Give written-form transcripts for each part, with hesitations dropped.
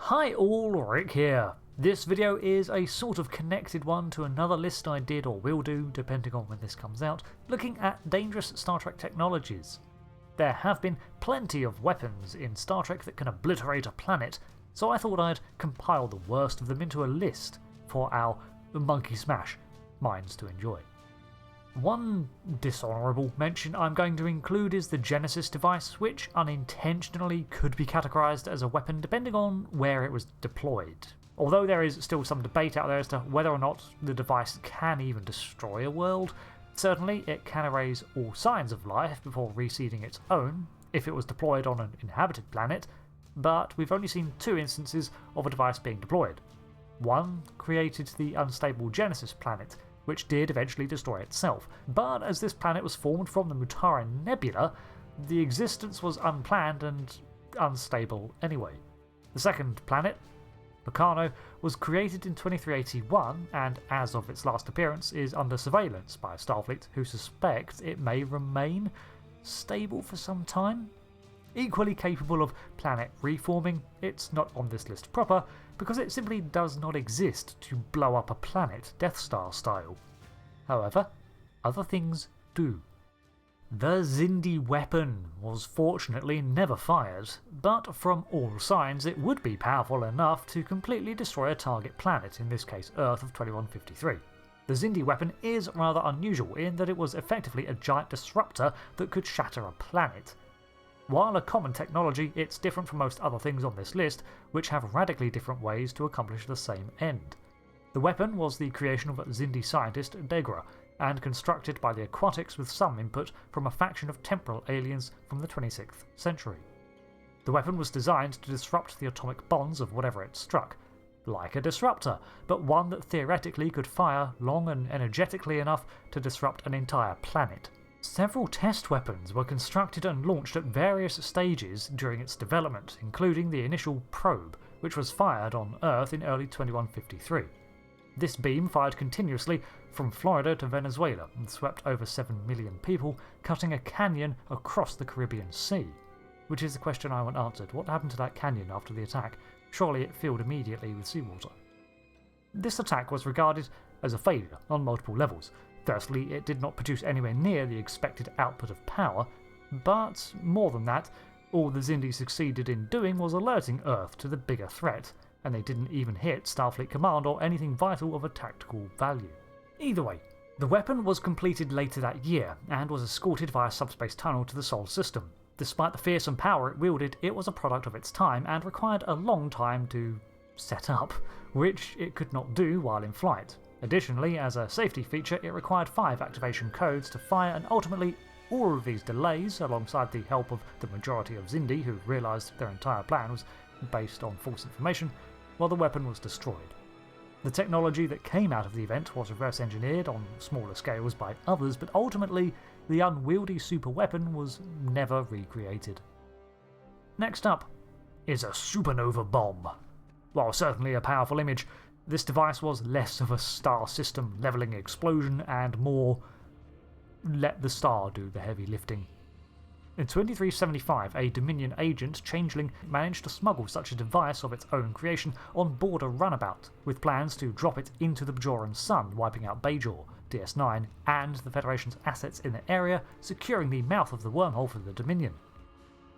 Hi all, Rick here. This video is a sort of connected one to another list I did or will do, depending on when this comes out, looking at dangerous Star Trek technologies. There have been plenty of weapons in Star Trek that can obliterate a planet, so I thought I'd compile the worst of them into a list for our Monkey Smash minds to enjoy. One dishonourable mention I'm going to include is the Genesis device, which unintentionally could be categorised as a weapon depending on where it was deployed. Although there is still some debate out there as to whether or not the device can even destroy a world, certainly it can erase all signs of life before reseeding its own if it was deployed on an inhabited planet, but we've only seen two instances of a device being deployed. One created the unstable Genesis planet, which did eventually destroy itself, but as this planet was formed from the Mutara Nebula, the existence was unplanned and unstable anyway. The second planet, Locarno, was created in 2381 and, as of its last appearance, is under surveillance by Starfleet, who suspect it may remain stable for some time. Equally capable of planet reforming, it's not on this list proper because it simply does not exist to blow up a planet Death Star style. However, other things do. The Xindi weapon was fortunately never fired, but from all signs it would be powerful enough to completely destroy a target planet, in this case Earth of 2153. The Xindi weapon is rather unusual in that it was effectively a giant disruptor that could shatter a planet. While a common technology, it's different from most other things on this list, which have radically different ways to accomplish the same end. The weapon was the creation of Xindi scientist Degra, and constructed by the Aquatics with some input from a faction of temporal aliens from the 26th century. The weapon was designed to disrupt the atomic bonds of whatever it struck, like a disruptor, but one that theoretically could fire long and energetically enough to disrupt an entire planet. Several test weapons were constructed and launched at various stages during its development, including the initial probe, which was fired on Earth in early 2153. This beam fired continuously from Florida to Venezuela and swept over 7 million people, cutting a canyon across the Caribbean Sea. Which is the question I want answered. What happened to that canyon after the attack? Surely it filled immediately with seawater. This attack was regarded as a failure on multiple levels. Firstly, it did not produce anywhere near the expected output of power, but more than that, all the Xindi succeeded in doing was alerting Earth to the bigger threat, and they didn't even hit Starfleet Command or anything vital of a tactical value. Either way, the weapon was completed later that year, and was escorted via subspace tunnel to the Sol system. Despite the fearsome power it wielded, it was a product of its time and required a long time to set up, which it could not do while in flight. Additionally, as a safety feature, it required 5 activation codes to fire, and ultimately all of these delays, alongside the help of the majority of Xindi who realised their entire plan was based on false information, while the weapon was destroyed. The technology that came out of the event was reverse engineered on smaller scales by others, but ultimately the unwieldy super weapon was never recreated. Next up is a supernova bomb. While certainly a powerful image, this device was less of a star system levelling explosion and more let the star do the heavy lifting. In 2375, a Dominion agent, Changeling, managed to smuggle such a device of its own creation on board a runabout, with plans to drop it into the Bajoran Sun, wiping out Bajor, DS9, and the Federation's assets in the area, securing the mouth of the wormhole for the Dominion.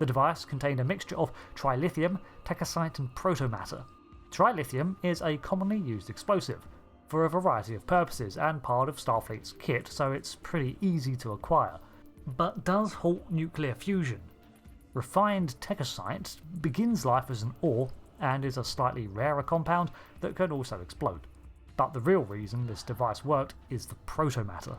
The device contained a mixture of trilithium, techosite, and protomatter. Trilithium is a commonly used explosive, for a variety of purposes and part of Starfleet's kit, so it's pretty easy to acquire, but does halt nuclear fusion. Refined techosite begins life as an ore and is a slightly rarer compound that can also explode. But the real reason this device worked is the protomatter.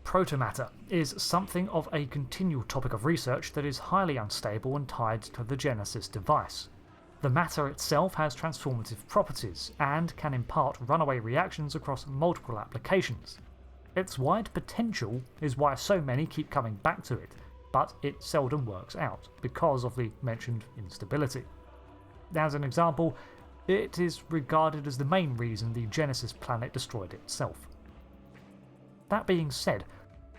Protomatter is something of a continual topic of research that is highly unstable and tied to the Genesis device. The matter itself has transformative properties, and can impart runaway reactions across multiple applications. Its wide potential is why so many keep coming back to it, but it seldom works out, because of the mentioned instability. As an example, it is regarded as the main reason the Genesis planet destroyed itself. That being said,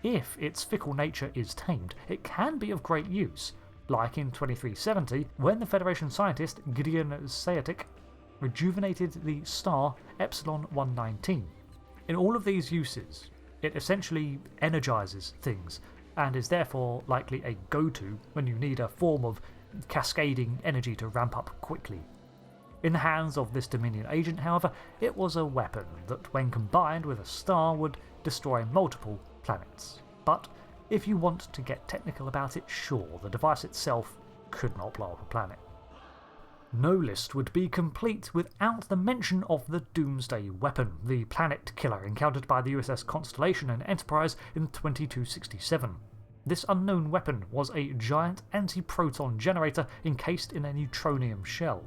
if its fickle nature is tamed, it can be of great use, like in 2370 when the Federation scientist Gideon Sayatic rejuvenated the star Epsilon 119. In all of these uses, it essentially energizes things, and is therefore likely a go-to when you need a form of cascading energy to ramp up quickly. In the hands of this Dominion agent, however, it was a weapon that, when combined with a star, would destroy multiple planets. But if you want to get technical about it, sure, the device itself could not blow up a planet. No list would be complete without the mention of the Doomsday Weapon, the planet killer encountered by the USS Constellation and Enterprise in 2267. This unknown weapon was a giant anti-proton generator encased in a neutronium shell.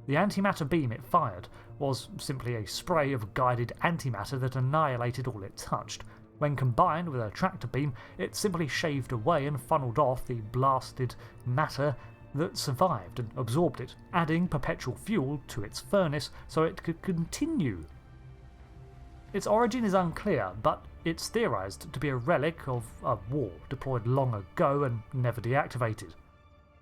The antimatter beam it fired was simply a spray of guided antimatter that annihilated all it touched. When combined with a tractor beam, it simply shaved away and funneled off the blasted matter that survived and absorbed it, adding perpetual fuel to its furnace so it could continue. Its origin is unclear, but it's theorized to be a relic of a war deployed long ago and never deactivated.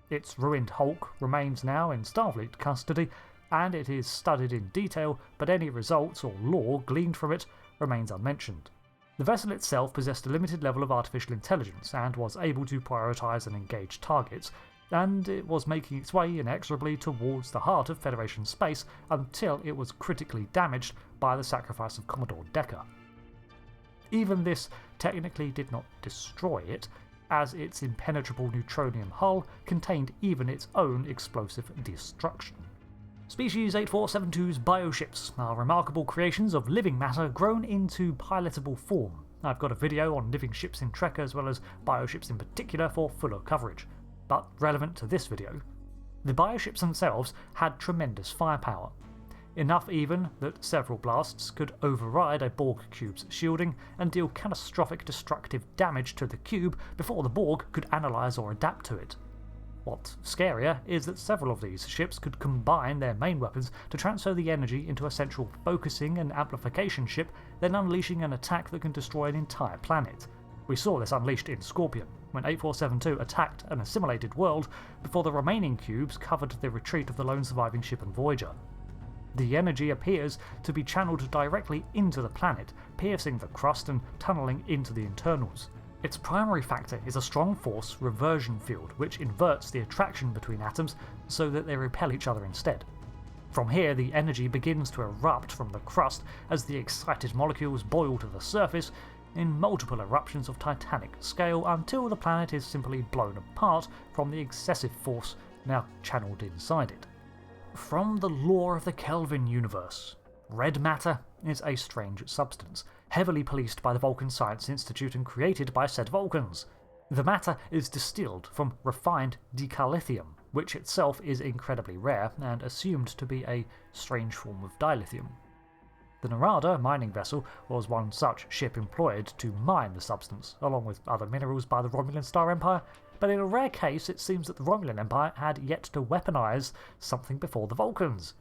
Its ruined hulk remains now in Starfleet custody, and it is studied in detail, but any results or lore gleaned from it remains unmentioned. The vessel itself possessed a limited level of artificial intelligence and was able to prioritize and engage targets, and it was making its way inexorably towards the heart of Federation space until it was critically damaged by the sacrifice of Commodore Decker. Even this technically did not destroy it, as its impenetrable neutronium hull contained even its own explosive destruction. Species 8472's bioships are remarkable creations of living matter grown into pilotable form. I've got a video on living ships in Trek as well as bioships in particular for fuller coverage, but relevant to this video. The bioships themselves had tremendous firepower, enough even that several blasts could override a Borg cube's shielding and deal catastrophic destructive damage to the cube before the Borg could analyse or adapt to it. What's scarier is that several of these ships could combine their main weapons to transfer the energy into a central focusing and amplification ship, then unleashing an attack that can destroy an entire planet. We saw this unleashed in Scorpion, when 8472 attacked an assimilated world before the remaining cubes covered the retreat of the lone surviving ship and Voyager. The energy appears to be channeled directly into the planet, piercing the crust and tunnelling into the internals. Its primary factor is a strong force reversion field, which inverts the attraction between atoms so that they repel each other instead. From here, the energy begins to erupt from the crust as the excited molecules boil to the surface in multiple eruptions of titanic scale until the planet is simply blown apart from the excessive force now channeled inside it. From the lore of the Kelvin universe, red matter is a strange substance, heavily policed by the Vulcan Science Institute and created by said Vulcans. The matter is distilled from refined decalithium, which itself is incredibly rare and assumed to be a strange form of dilithium. The Narada mining vessel was one such ship employed to mine the substance, along with other minerals by the Romulan Star Empire, but in a rare case it seems that the Romulan Empire had yet to weaponize something before the Vulcans.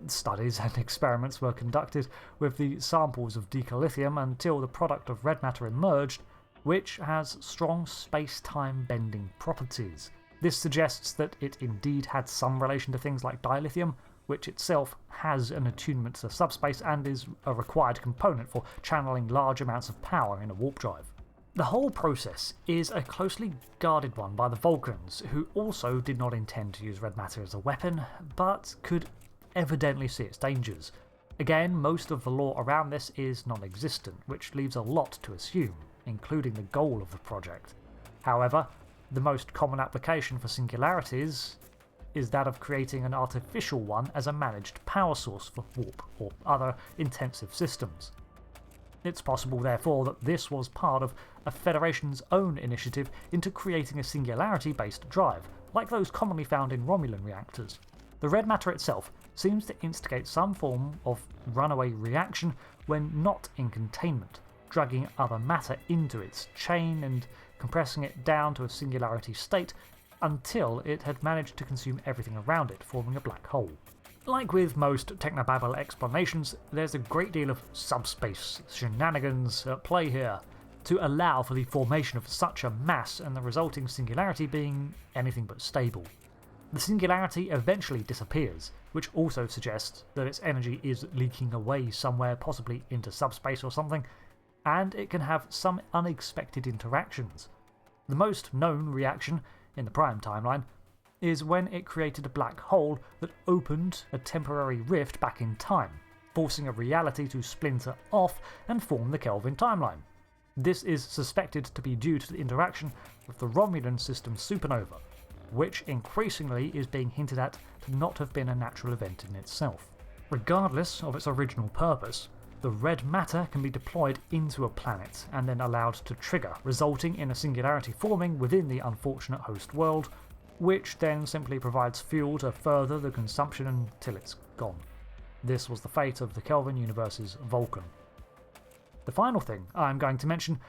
Studies and experiments were conducted with the samples of decalithium until the product of red matter emerged, which has strong space-time bending properties. This suggests that it indeed had some relation to things like dilithium, which itself has an attunement to subspace and is a required component for channeling large amounts of power in a warp drive. The whole process is a closely guarded one by the Vulcans, who also did not intend to use red matter as a weapon, but could evidently see its dangers. Again, most of the lore around this is non-existent, which leaves a lot to assume, including the goal of the project. However, the most common application for singularities is that of creating an artificial one as a managed power source for warp or other intensive systems. It's possible, therefore, that this was part of a Federation's own initiative into creating a singularity-based drive, like those commonly found in Romulan reactors. The red matter itself seems to instigate some form of runaway reaction when not in containment, dragging other matter into its chain and compressing it down to a singularity state until it had managed to consume everything around it, forming a black hole. Like with most technobabble explanations, there's a great deal of subspace shenanigans at play here to allow for the formation of such a mass and the resulting singularity being anything but stable. The singularity eventually disappears, which also suggests that its energy is leaking away somewhere, possibly into subspace or something, and it can have some unexpected interactions. The most known reaction in the Prime timeline is when it created a black hole that opened a temporary rift back in time, forcing a reality to splinter off and form the Kelvin timeline. This is suspected to be due to the interaction with the Romulan system supernova, which increasingly is being hinted at to not have been a natural event in itself. Regardless of its original purpose, the red matter can be deployed into a planet and then allowed to trigger, resulting in a singularity forming within the unfortunate host world, which then simply provides fuel to further the consumption until it's gone. This was the fate of the Kelvin universe's Vulcan. The final thing I'm going to mention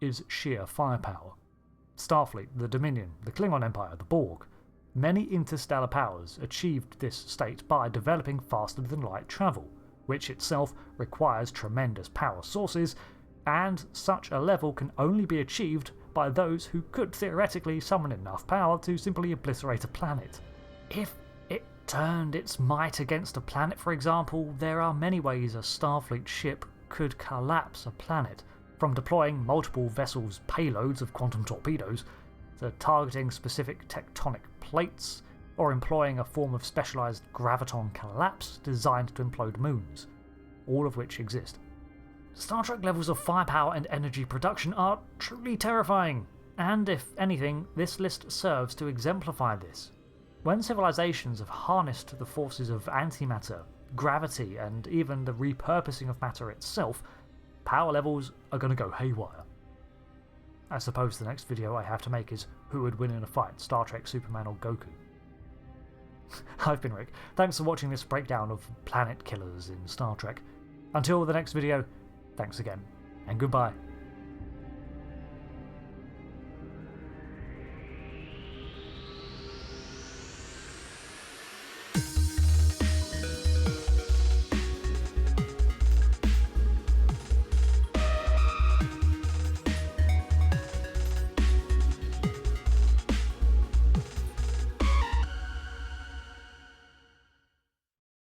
is sheer firepower. Starfleet, the Dominion, the Klingon Empire, the Borg. Many interstellar powers achieved this state by developing faster-than-light travel, which itself requires tremendous power sources, and such a level can only be achieved by those who could theoretically summon enough power to simply obliterate a planet. If it turned its might against a planet, for example, there are many ways a Starfleet ship could collapse a planet, from deploying multiple vessels' payloads of quantum torpedoes, to targeting specific tectonic plates, or employing a form of specialised graviton collapse designed to implode moons, all of which exist. Star Trek levels of firepower and energy production are truly terrifying, and if anything, this list serves to exemplify this. When civilizations have harnessed the forces of antimatter, gravity, and even the repurposing of matter itself, power levels are going to go haywire. I suppose the next video I have to make is who would win in a fight, Star Trek, Superman or Goku. I've been Rick, thanks for watching this breakdown of planet killers in Star Trek. Until the next video, thanks again, and goodbye.